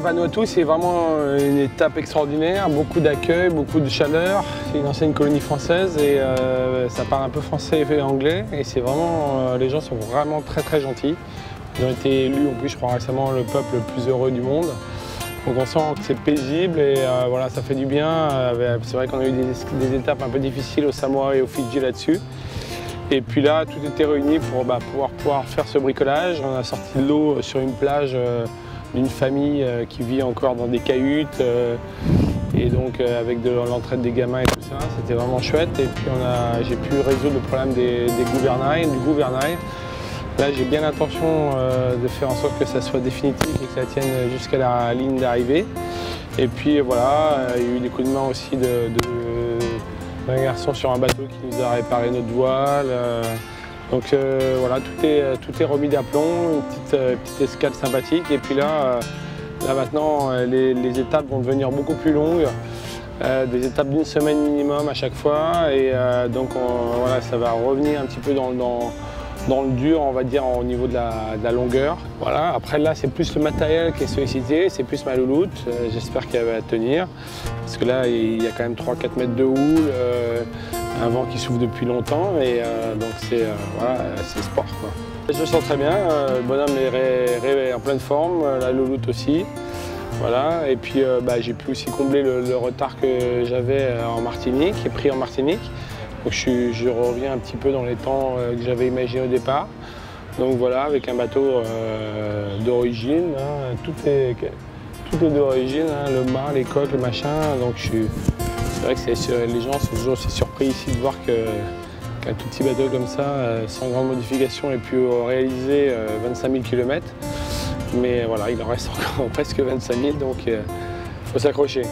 Vanuatu, c'est vraiment une étape extraordinaire, beaucoup d'accueil, beaucoup de chaleur. C'est une ancienne colonie française et ça parle un peu français et anglais. Et c'est vraiment, les gens sont vraiment très gentils. Ils ont été élus en plus, je crois récemment, le peuple le plus heureux du monde. Donc on sent que c'est paisible et voilà, ça fait du bien. C'est vrai qu'on a eu des étapes un peu difficiles au Samoa et au Fidji là-dessus. Et puis là, tout était réuni pour pouvoir faire ce bricolage. On a sorti de l'eau sur une plage d'une famille qui vit encore dans des cahutes. Et donc avec de l'entraide des gamins et tout ça, c'était vraiment chouette. Et puis j'ai pu résoudre le problème du gouvernail. Là, j'ai bien l'intention de faire en sorte que ça soit définitif et que ça tienne jusqu'à la ligne d'arrivée. Et puis voilà, il y a eu des coups de main aussi d'un garçon sur un bateau qui nous a réparé notre voile. Donc voilà, tout est remis d'aplomb, une petite escale sympathique. Et puis là maintenant, les étapes vont devenir beaucoup plus longues. Des étapes d'une semaine minimum à chaque fois. Et donc voilà, ça va revenir un petit peu dans le dur, on va dire, au niveau de la longueur. Voilà. Après là, c'est plus le matériel qui est sollicité, c'est plus ma louloute. J'espère qu'elle va tenir. Parce que là, il y a quand même 3-4 mètres de houle, un vent qui souffle depuis longtemps. Et donc voilà, c'est sport, quoi. Je le sens très bien, le bonhomme est en pleine forme, la louloute aussi. Voilà. Et puis j'ai pu aussi combler le retard que j'avais en Martinique, et pris en Martinique. Donc je reviens un petit peu dans les temps que j'avais imaginé au départ. Donc voilà, avec un bateau d'origine, hein, tout est d'origine, hein, le mât, les coques, le machin. Donc c'est vrai que les gens sont toujours aussi surpris ici de voir qu'un tout petit bateau comme ça, sans grande modification, ait pu réaliser 25 000 km. Mais voilà, il en reste encore presque 25 000, donc il faut s'accrocher.